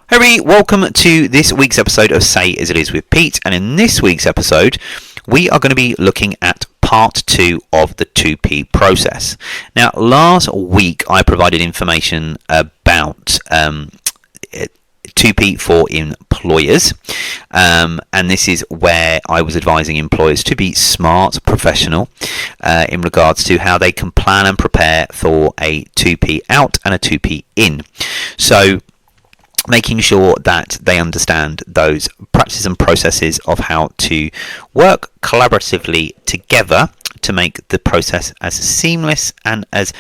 Hey, welcome to this week's episode of Say As It Is with Pete, and in this week's episode we are going to be looking at part 2 of the TUPE process. Now, last week I provided information about TUPE for employers, and this is where I was advising employers to be smart, professional in regards to how they can plan and prepare for a TUPE out and a TUPE in. So making sure that they understand those practices and processes of how to work collaboratively together to make the process as seamless and as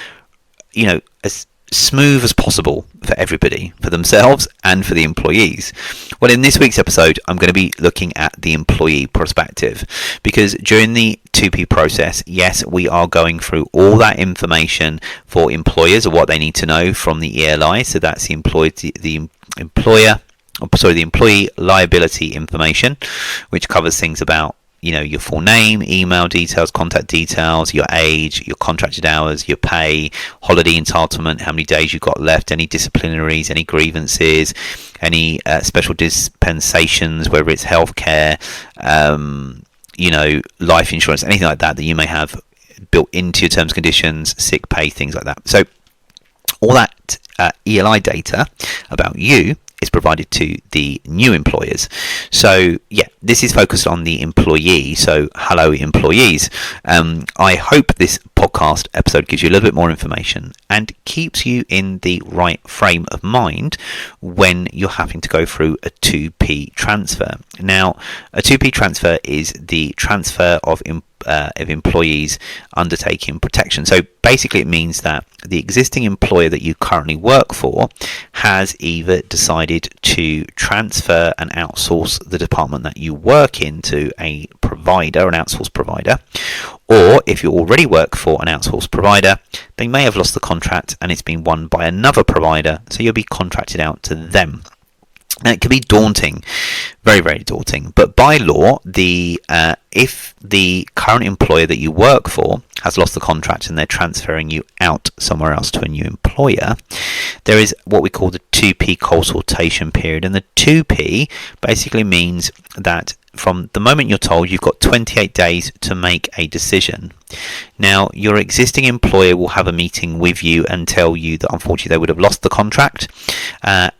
smooth as possible for everybody, for themselves and for the employees. Well, in this week's episode, I'm going to be looking at the employee perspective, because during the TUPE process, yes, we are going through all that information for employers of what they need to know from the ELI. So that's the employee liability information, which covers things about your full name, email details, contact details, your age, your contracted hours, your pay, holiday entitlement, how many days you've got left, any disciplinaries, any grievances, any special dispensations, whether it's healthcare, life insurance, anything like that you may have built into your terms and conditions, sick pay, things like that. So all that ELI data about you is provided to the new employers. So yeah, this is focused on the employee. So hello employees. I hope this podcast episode gives you a little bit more information and keeps you in the right frame of mind when you're having to go through a TUPE transfer. Now, a TUPE transfer is the transfer of employees undertaking protection. So basically it means that the existing employer that you currently work for has either decided to transfer and outsource the department that you work in to a provider, an outsourced provider, or if you already work for an outsourced provider, they may have lost the contract and it's been won by another provider, so you'll be contracted out to them. Now, it can be daunting, very, very daunting, but by law, if the current employer that you work for has lost the contract and they're transferring you out somewhere else to a new employer, there is what we call the TUPE consultation period. And the TUPE basically means that from the moment you're told, you've got 28 days to make a decision. Now, your existing employer will have a meeting with you and tell you that unfortunately they would have lost the contract,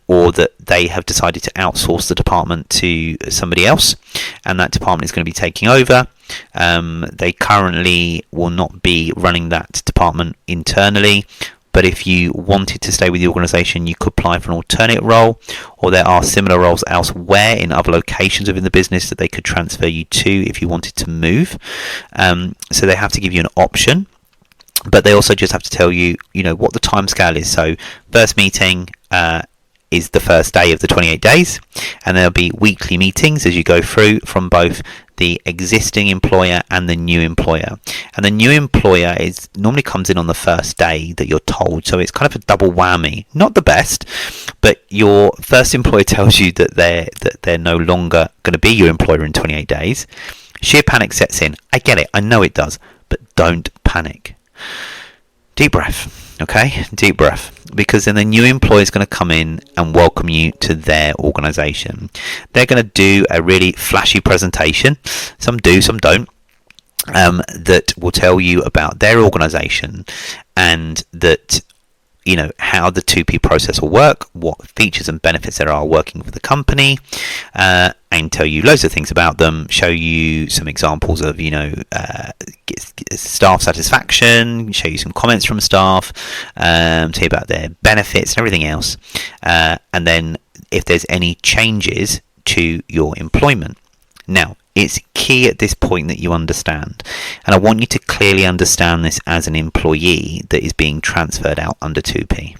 or that they have decided to outsource the department to somebody else and that department is going to be taking over. They currently will not be running that department internally, but if you wanted to stay with the organisation, you could apply for an alternate role, or there are similar roles elsewhere in other locations within the business that they could transfer you to if you wanted to move. So they have to give you an option, but they also just have to tell you, what the timescale is. So first meeting is the first day of the 28 days, and there'll be weekly meetings as you go through from both the existing employer and the new employer. And the new employer normally comes in on the first day that you're told, so it's kind of a double whammy. Not the best, but your first employer tells you that they're no longer going to be your employer in 28 days. Sheer panic sets in. I get it, I know it does, but don't panic. Deep breath, okay? Deep breath. Because then the new employer is going to come in and welcome you to their organisation. They're going to do a really flashy presentation. Some do, some don't. That will tell you about their organisation and that how the TUPE process will work, what features and benefits there are working for the company, and tell you loads of things about them, show you some examples of, staff satisfaction, show you some comments from staff, tell you about their benefits and everything else, and then if there's any changes to your employment. Now, it's key at this point that you understand, and I want you to clearly understand this as an employee that is being transferred out under TUPE.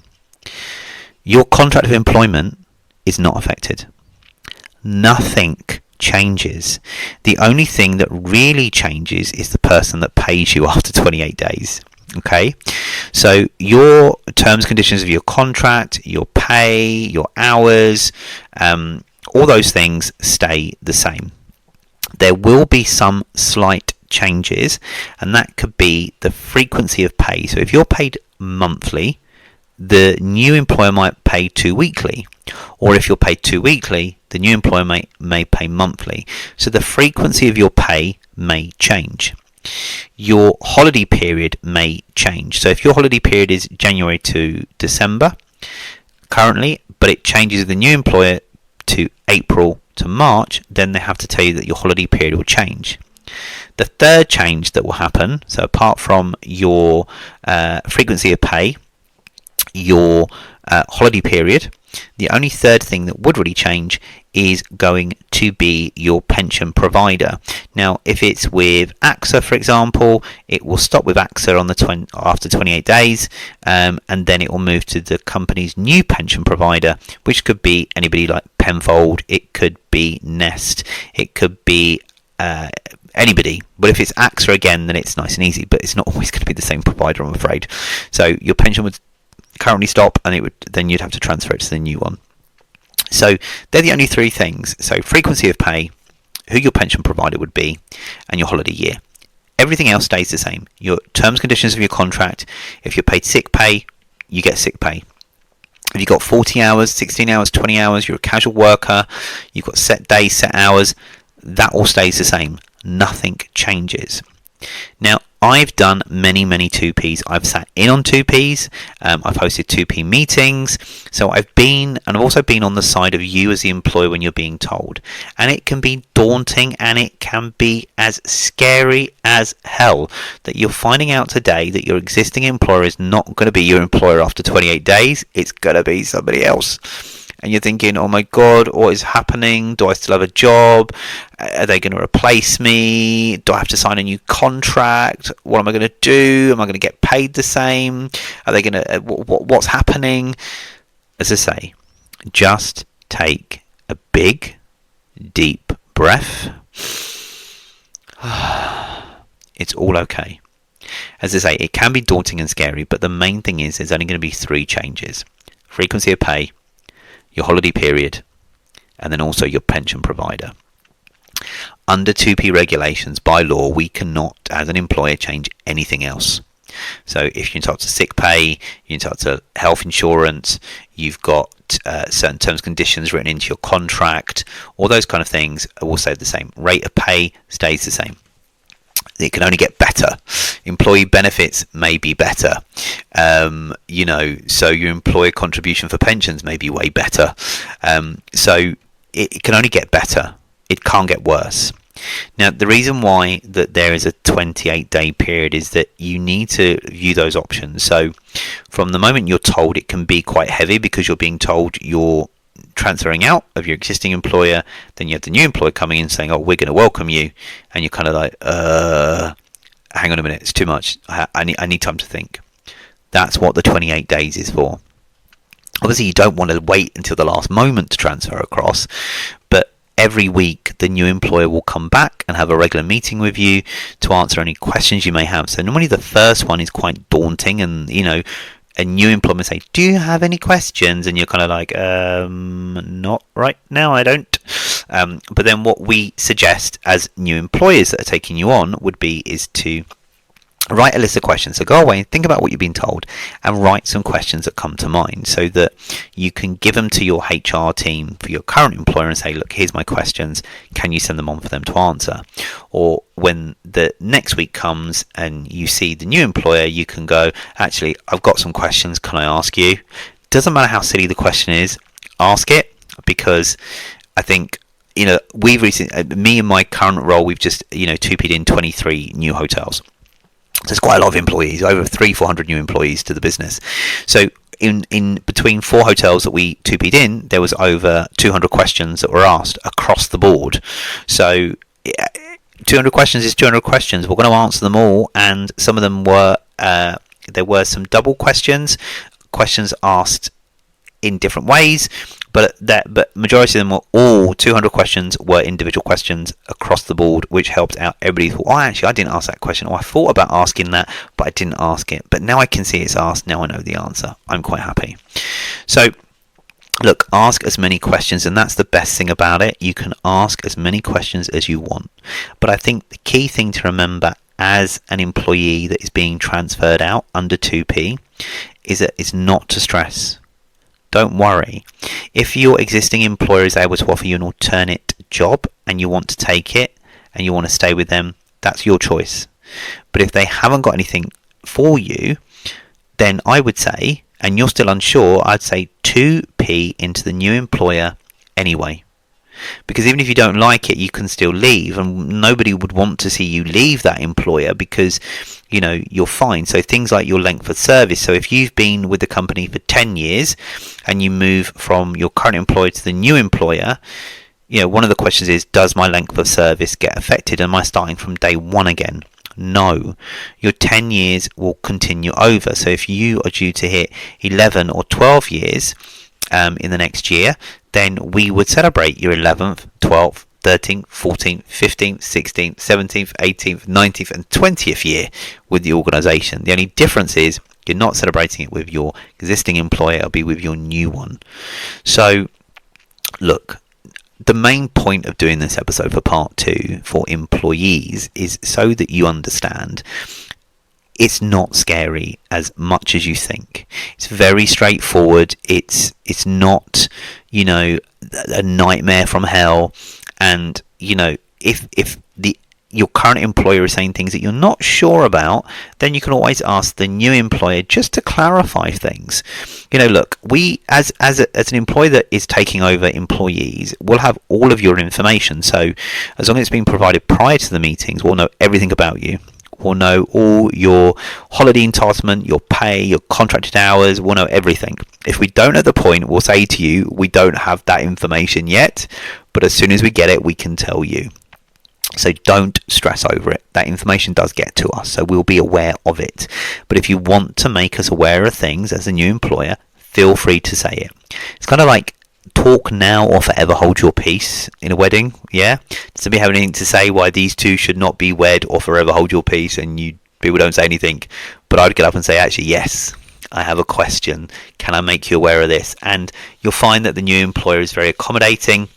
Your contract of employment is not affected. Nothing changes. The only thing that really changes is the person that pays you after 28 days. Okay, so your terms and conditions of your contract, your pay, your hours, all those things stay the same. There will be some slight changes, and that could be the frequency of pay. So if you're paid monthly, the new employer might pay 2 weekly, or if you're paid 2 weekly, the new employer may pay monthly. So the frequency of your pay may change. Your holiday period may change. So if your holiday period is January to December currently, but it changes with the new employer to April to March, then they have to tell you that your holiday period will change. The third change that will happen, so apart from your frequency of pay, your holiday period, the only third thing that would really change is going to be your pension provider. Now, if it's with AXA, for example, it will stop with AXA on after 28 days, and then it will move to the company's new pension provider, which could be anybody like Penfold, it could be Nest, it could be anybody. But if it's AXA again, then it's nice and easy, but it's not always going to be the same provider, I'm afraid. So your pension would currently stop, and then you'd have to transfer it to the new one. So they're the only three things. So frequency of pay, who your pension provider would be, and your holiday year. Everything else stays the same. Your terms and conditions of your contract, if you're paid sick pay, you get sick pay. If you've got 40 hours, 16 hours, 20 hours, you're a casual worker, you've got set days, set hours, that all stays the same. Nothing changes. Now, I've done many 2Ps. I've sat in on 2Ps. I've hosted 2P meetings. So I've also been on the side of you as the employer when you're being told. And it can be daunting, and it can be as scary as hell that you're finding out today that your existing employer is not going to be your employer after 28 days. It's going to be somebody else. And you're thinking, oh my God, what is happening? Do I still have a job? Are they going to replace me? Do I have to sign a new contract? What am I going to do? Am I going to get paid the same? Are they going to, what's happening? As I say, just take a big, deep breath. It's all okay. As I say, it can be daunting and scary, but the main thing is there's only going to be 3 changes. Frequency of pay, your holiday period, and then also your pension provider. Under 2P regulations, by law, we cannot, as an employer, change anything else. So if you're entitled to sick pay, you're entitled to health insurance, you've got certain terms and conditions written into your contract, all those kind of things will stay the same. Rate of pay stays the same. It can only get better. Employee benefits may be better. So your employer contribution for pensions may be way better. So it can only get better. It can't get worse. Now, the reason why that there is a 28-day period is that you need to view those options. So from the moment you're told, it can be quite heavy because you're being told you're transferring out of your existing employer, then you have the new employer coming in saying, oh, we're going to welcome you, and you're kind of like, hang on a minute, it's too much, I need time to think. That's what the 28 days is for. Obviously you don't want to wait until the last moment to transfer across, but every week the new employer will come back and have a regular meeting with you to answer any questions you may have. So normally the first one is quite daunting, and a new employer say, do you have any questions? And you're kind of like, not right now, I don't. But then what we suggest as new employers that are taking you on is to write a list of questions. So go away and think about what you've been told and write some questions that come to mind so that you can give them to your HR team for your current employer and say, look, here's my questions. Can you send them on for them to answer? Or when the next week comes and you see the new employer, you can go, actually, I've got some questions. Can I ask you? Doesn't matter how silly the question is, ask it, because I think, we've recently, me and my current role, we've just, 2P'd in 23 new hotels. So it's quite a lot of employees, over 300-400 new employees to the business. So in between 4 hotels that we 2P'd in, there was over 200 questions that were asked across the board. So 200 questions is 200 questions. We're going to answer them all, and some of them were, there were some double questions asked in different ways, but majority of them were all 200 questions were individual questions across the board, which helped out everybody. Thought, oh, actually, I didn't ask that question, or I thought about asking that, but I didn't ask it. But now I can see it's asked. Now I know the answer. I'm quite happy. So, look, ask as many questions, and that's the best thing about it. You can ask as many questions as you want. But I think the key thing to remember as an employee that is being transferred out under 2P is that it's not to stress. Don't worry. If your existing employer is able to offer you an alternate job and you want to take it and you want to stay with them, that's your choice. But if they haven't got anything for you, then I would say, and you're still unsure, I'd say 2p into the new employer anyway. Because even if you don't like it, you can still leave, and nobody would want to see you leave that employer because, you know, you're fine. So things like your length of service. So if you've been with the company for 10 years and you move from your current employer to the new employer, you know, one of the questions is, does my length of service get affected? Am I starting from day one again? No, your 10 years will continue over. So if you are due to hit 11 or 12 years in the next year, then we would celebrate your 11th, 12th, 13th, 14th, 15th, 16th, 17th, 18th, 19th and 20th year with the organisation. The only difference is you're not celebrating it with your existing employer, it'll be with your new one. So look, the main point of doing this episode for part 2 for employees is so that you understand it's not scary as much as you think. It's very straightforward. It's not, you know, a nightmare from hell. And, you know, if your current employer is saying things that you're not sure about, then you can always ask the new employer just to clarify things. You know, look, we as an employer that is taking over employees, we'll have all of your information. So as long as it's been provided prior to the meetings, we'll know everything about you. We'll know all your holiday entitlement, your pay, your contracted hours. We'll know everything. If we don't at the point, we'll say to you, we don't have that information yet, but as soon as we get it, we can tell you. So don't stress over it. That information does get to us, so we'll be aware of it. But if you want to make us aware of things as a new employer, feel free to say it. It's kind of like talk now or forever hold your peace in a wedding. Yeah, does somebody have anything to say why these two should not be wed or forever hold your peace? And people don't say anything, but I'd get up and say, actually, yes, I have a question. Can I make you aware of this? And you'll find that the new employer is very accommodating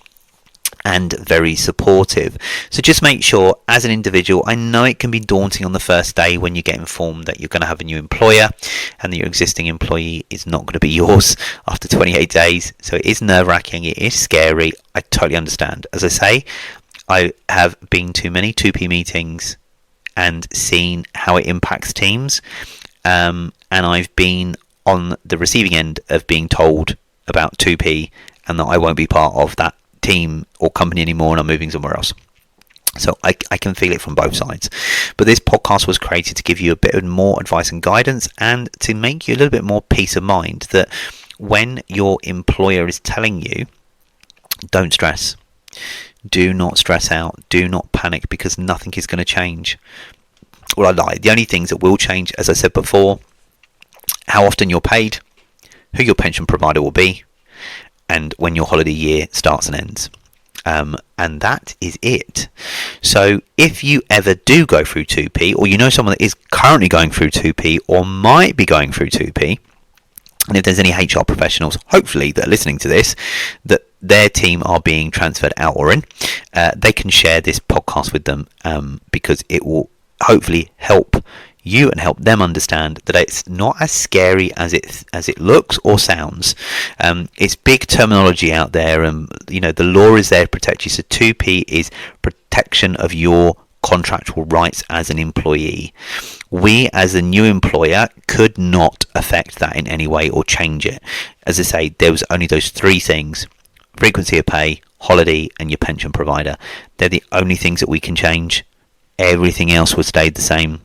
and very supportive. So just make sure, as an individual, I know it can be daunting on the first day when you get informed that you're going to have a new employer and that your existing employee is not going to be yours after 28 days. So it is nerve-wracking, it is scary. I totally understand. As I say, I have been to many 2P meetings and seen how it impacts teams, and I've been on the receiving end of being told about 2P and that I won't be part of that team or company anymore and I'm moving somewhere else. So I can feel it from both sides. But this podcast was created to give you a bit more advice and guidance and to make you a little bit more peace of mind that when your employer is telling you, don't stress. Do not stress out. Do not panic, because nothing is going to change. Well, I lied. The only things that will change, as I said before, how often you're paid, who your pension provider will be, and when your holiday year starts and ends. And that is it. So if you ever do go through 2P, or you know someone that is currently going through 2P or might be going through 2P, and if there's any HR professionals, hopefully, that are listening to this, that their team are being transferred out or in, they can share this podcast with them, because it will hopefully help you and help them understand that it's not as scary as it looks or sounds. It's big terminology out there, and you know the law is there to protect you. So 2P is protection of your contractual rights as an employee. We, as a new employer, could not affect that in any way or change it. As I say, there was only those three things: frequency of pay, holiday, and your pension provider. They're the only things that we can change. Everything else would stay the same.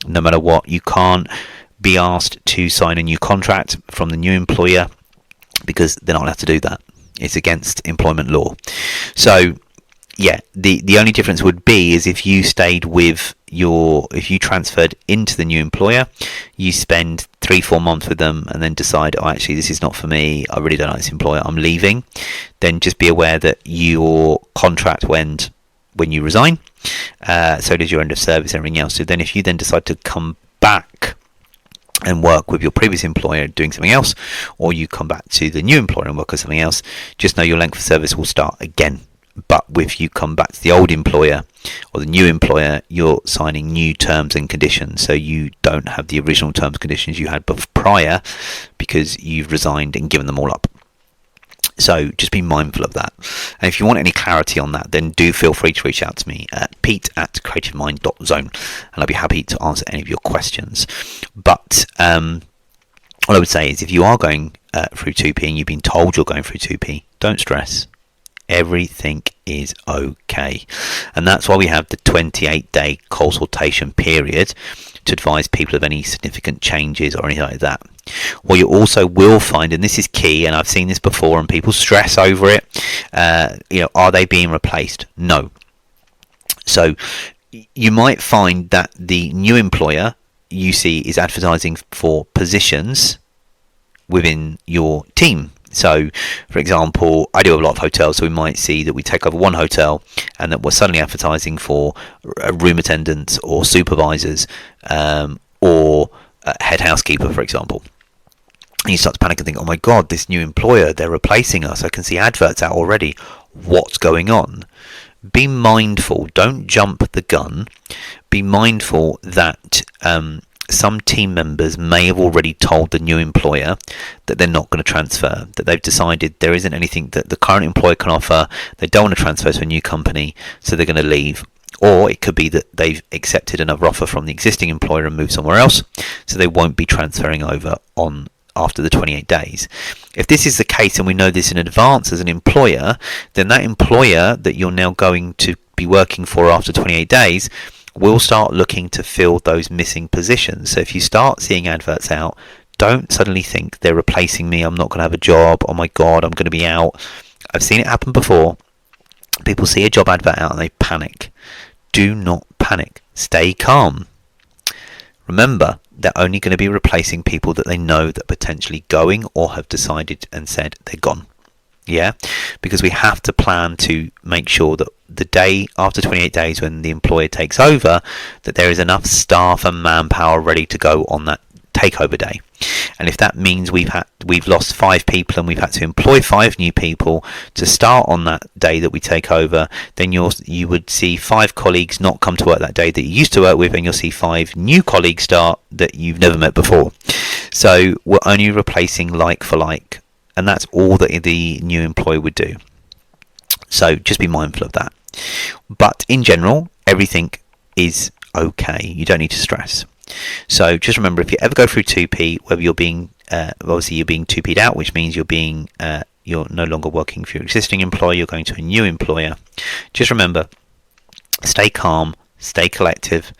No matter what, you can't be asked to sign a new contract from the new employer because they're not allowed to do that. It's against employment law. So, yeah, the only difference would be is if you stayed with if you transferred into the new employer, you spend 3-4 months with them and then decide, oh, actually, this is not for me. I really don't like this employer. I'm leaving. Then just be aware that your contract will end when you resign. So does your end of service and everything else. So then if you then decide to come back and work with your previous employer doing something else, or you come back to the new employer and work with something else, just know your length of service will start again but if you come back to the old employer or the new employer, you're signing new terms and conditions, so you don't have the original terms and conditions you had prior because you've resigned and given them all up. So just be mindful of that. And if you want any clarity on that, then do feel free to reach out to me at pete@creativemind.zone, and I'll be happy to answer any of your questions. But what I would say is, if you are going through TUPE and you've been told you're going through TUPE, don't stress. Everything is okay. And that's why we have the 28-day consultation period to advise people of any significant changes or anything like that. What you also will find, and this is key, and I've seen this before and people stress over it, are they being replaced? No. So you might find that the new employer you see is advertising for positions within your team. So, for example, I do a lot of hotels, so we might see that we take over one hotel and that we're suddenly advertising for room attendants or supervisors or a head housekeeper, for example. And you start to panic and think, oh my God, this new employer, they're replacing us. I can see adverts out already. What's going on? Be mindful. Don't jump the gun. Be mindful that some team members may have already told the new employer that they're not going to transfer, that they've decided there isn't anything that the current employer can offer, they don't want to transfer to a new company, so they're going to leave. Or it could be that they've accepted another offer from the existing employer and moved somewhere else, so they won't be transferring over on after the 28 days. If this is the case, and we know this in advance as an employer, then that employer that you're now going to be working for after 28 days will start looking to fill those missing positions. So if you start seeing adverts out, don't suddenly think they're replacing me, I'm not going to have a job, oh my God, I'm going to be out. I've seen it happen before. People see a job advert out and they panic. Do not panic. Stay calm. Remember, they're only going to be replacing people that they know that are potentially going or have decided and said they're gone. Yeah, because we have to plan to make sure that the day after 28 days when the employer takes over, that there is enough staff and manpower ready to go on that takeover day. And if that means we've lost 5 people and we've had to employ 5 new people to start on that day that we take over, then you would see 5 colleagues not come to work that day that you used to work with, and you'll see 5 new colleagues start that you've never met before. So we're only replacing like for like. And that's all that the new employer would do. So just be mindful of that. But in general, everything is okay. You don't need to stress. So just remember, if you ever go through TUPE, whether you're being obviously you're being TUPE'd out, which means you're no longer working for your existing employer, you're going to a new employer. Just remember, stay calm, stay collective,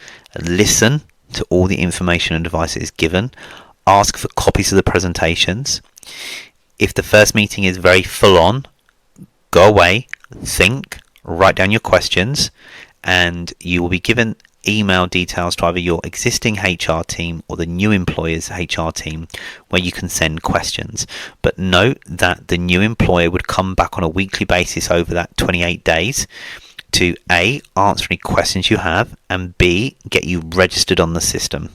listen to all the information and advice that is given. Ask for copies of the presentations. If the first meeting is very full on, go away, think, write down your questions, and you will be given email details to either your existing HR team or the new employer's HR team where you can send questions. But note that the new employer would come back on a weekly basis over that 28 days to A, answer any questions you have, and B, get you registered on the system.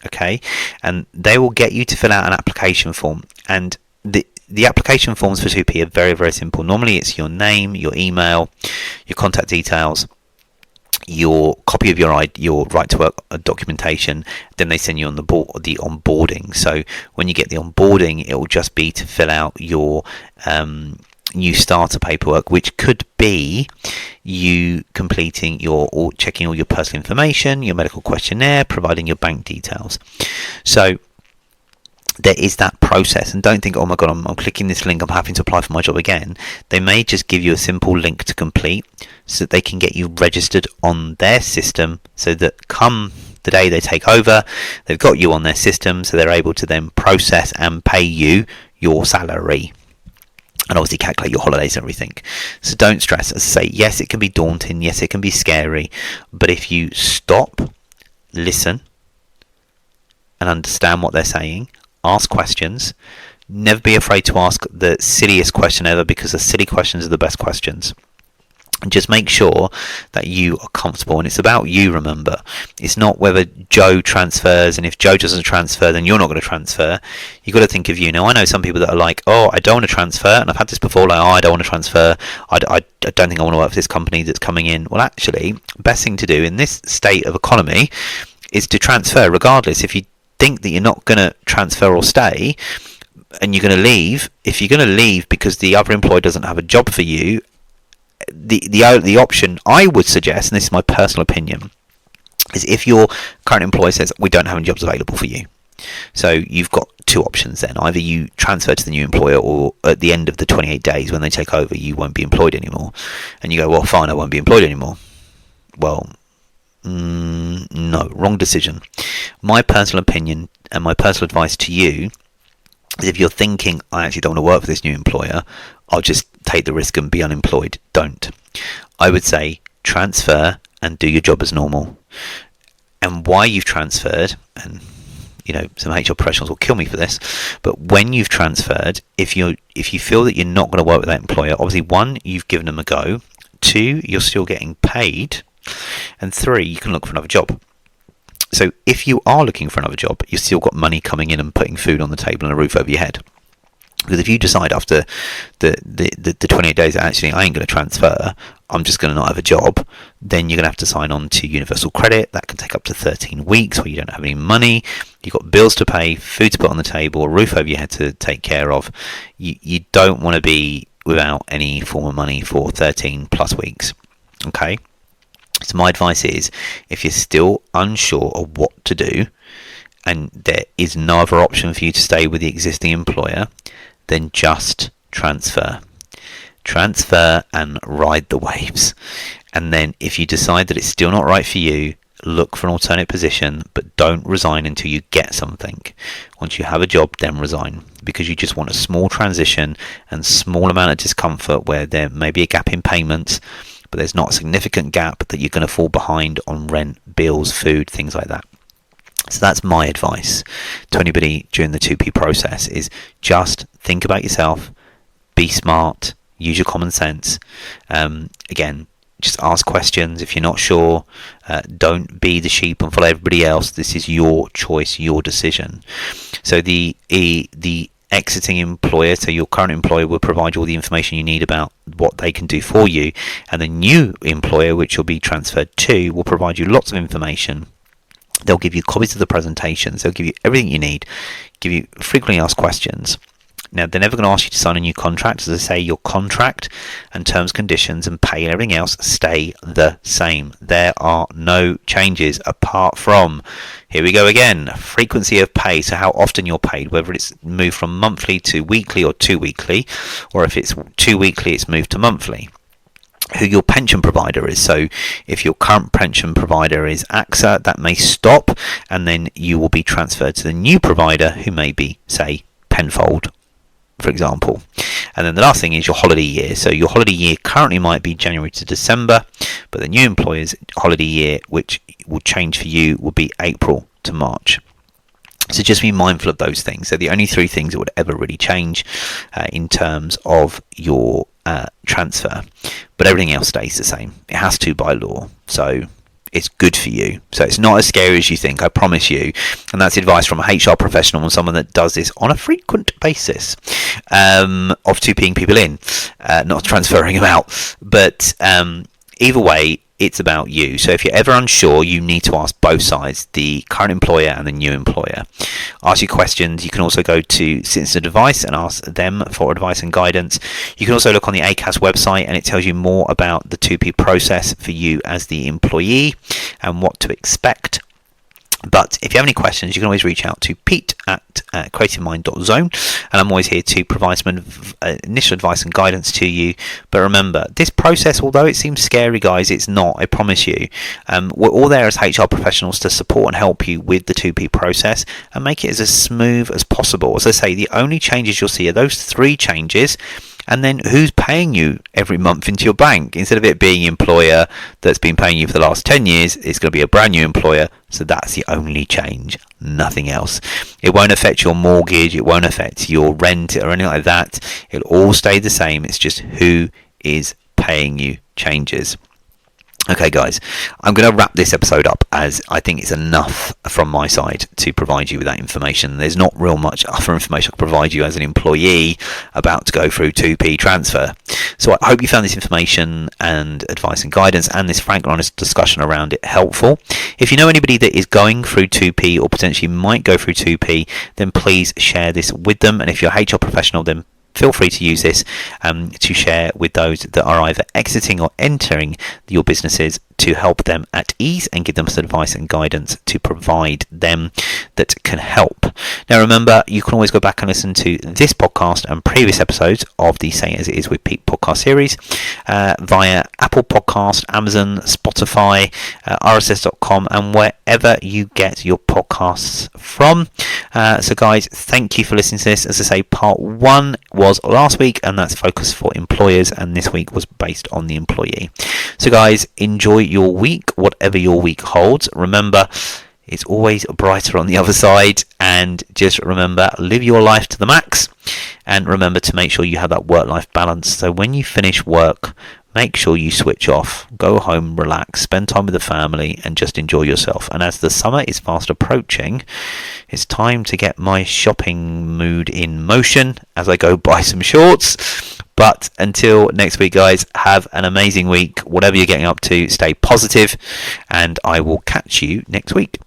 Okay? And they will get you to fill out an application form. And the application forms for TUPE are very, very simple. Normally it's your name, your email, your contact details, your copy of your right to work documentation. Then they send you on the onboarding. So when you get the onboarding, it will just be to fill out your new starter paperwork, which could be you completing checking all your personal information, your medical questionnaire, providing your bank details. So there is that process, and don't think, oh my God, I'm clicking this link, I'm having to apply for my job again. They may just give you a simple link to complete so that they can get you registered on their system, so that come the day they take over, they've got you on their system, so they're able to then process and pay you your salary and obviously calculate your holidays and everything. So don't stress. As I say, yes, it can be daunting, yes, it can be scary, but if you stop, listen and understand what they're saying, ask questions. Never be afraid to ask the silliest question ever, because the silly questions are the best questions. Just make sure that you are comfortable, and it's about you. Remember, it's not whether Joe transfers, and if Joe doesn't transfer, then you're not going to transfer. You've got to think of you. Now, I know some people that are like, oh, I don't want to transfer, and I've had this before, like, oh, I don't want to transfer, I don't think I want to work for this company that's coming in. Well, actually, best thing to do in this state of economy is to transfer regardless. If you think that you're not going to transfer or stay, and you're going to leave, if you're going to leave because the other employer doesn't have a job for you, the option I would suggest, and this is my personal opinion, is if your current employer says we don't have any jobs available for you. So you've got two options then. Either you transfer to the new employer, or at the end of the 28 days when they take over, you won't be employed anymore. And you go, well, fine, I won't be employed anymore. Well, no, wrong decision. My personal opinion and my personal advice to you is, if you're thinking, I actually don't want to work for this new employer, I'll just take the risk and be unemployed. Don't. I would say transfer and do your job as normal. And why you've transferred, and some HR professionals will kill me for this, but when you've transferred, if you feel that you're not going to work with that employer, obviously, 1, you've given them a go, 2, you're still getting paid, and 3, you can look for another job. So if you are looking for another job, you've still got money coming in and putting food on the table and a roof over your head. Because if you decide after the 28 days that actually I ain't going to transfer, I'm just going to not have a job, then you're going to have to sign on to universal credit. That can take up to 13 weeks where you don't have any money. You've got bills to pay, food to put on the table, a roof over your head to take care of. You don't want to be without any form of money for 13 plus weeks. Okay? So my advice is, if you're still unsure of what to do and there is no other option for you to stay with the existing employer, then just transfer. Transfer and ride the waves. And then if you decide that it's still not right for you, look for an alternate position, but don't resign until you get something. Once you have a job, then resign, because you just want a small transition and small amount of discomfort where there may be a gap in payments, but there's not a significant gap that you're going to fall behind on rent, bills, food, things like that. So that's my advice to anybody during the 2P process, is just think about yourself, be smart, use your common sense. Again, just ask questions if you're not sure. Don't be the sheep and follow everybody else. This is your choice, your decision. So the exiting employer, so your current employer, will provide you all the information you need about what they can do for you, and the new employer, which you'll be transferred to, will provide you lots of information. They'll give you copies of the presentations, they'll give you everything you need, give you frequently asked questions. Now, they're never going to ask you to sign a new contract. As I say, your contract and terms, conditions and pay and everything else stay the same. There are no changes apart from, here we go again, frequency of pay. So how often you're paid, whether it's moved from monthly to weekly or 2 weekly, or if it's 2 weekly, it's moved to monthly. Who your pension provider is. So if your current pension provider is AXA, that may stop, and then you will be transferred to the new provider, who may be, say, Penfold, for example. And then the last thing is your holiday year. So your holiday year currently might be January to December, but the new employer's holiday year, which will change for you, will be April to March. So just be mindful of those things. They're the only 3 things that would ever really change in terms of your transfer, but everything else stays the same. It has to by law, so it's good for you. So it's not as scary as you think, I promise you. And that's advice from a HR professional and someone that does this on a frequent basis, of 2Ping people in, not transferring them out. But either way, it's about you. So if you're ever unsure, you need to ask both sides, the current employer and the new employer. Ask your questions. You can also go to Citizen Advice and ask them for advice and guidance. You can also look on the ACAS website, and it tells you more about the 2P process for you as the employee and what to expect. But if you have any questions, you can always reach out to Pete at creativemind.zone, and I'm always here to provide some initial advice and guidance to you. But remember, this process, although it seems scary, guys, it's not, I promise you. We're all there as HR professionals to support and help you with the 2P process and make it as smooth as possible. As I say, the only changes you'll see are those 3 changes, and then who's paying you every month into your bank. Instead of it being employer that's been paying you for the last 10 years, it's going to be a brand new employer. So that's the only change, nothing else. It won't affect your mortgage, it won't affect your rent or anything like that. It'll all stay the same. It's just who is paying you changes. Okay guys, I'm going to wrap this episode up, as I think it's enough from my side to provide you with that information. There's not real much other information I can provide you as an employee about to go through TUPE transfer. So I hope you found this information and advice and guidance and this frank and honest discussion around it helpful. If you know anybody that is going through TUPE or potentially might go through TUPE, then please share this with them. And if you're a HR professional, then feel free to use this to share with those that are either exiting or entering your businesses, to help them at ease and give them some advice and guidance to provide them that can help. Now remember, you can always go back and listen to this podcast and previous episodes of the Say As It Is with Pete podcast series via Apple Podcast, Amazon, Spotify, rss.com, and wherever you get your podcasts from. So guys, thank you for listening to this. As I say, part 1 was last week, and that's focused for employers, and this week was based on the employee. So guys, enjoy your week, whatever your week holds. Remember, it's always brighter on the other side, and just remember, live your life to the max, and remember to make sure you have that work-life balance. So when you finish work, make sure you switch off, go home, relax, spend time with the family, and just enjoy yourself. And as the summer is fast approaching, it's time to get my shopping mood in motion as I go buy some shorts. But until next week, guys, have an amazing week. Whatever you're getting up to, stay positive, and I will catch you next week.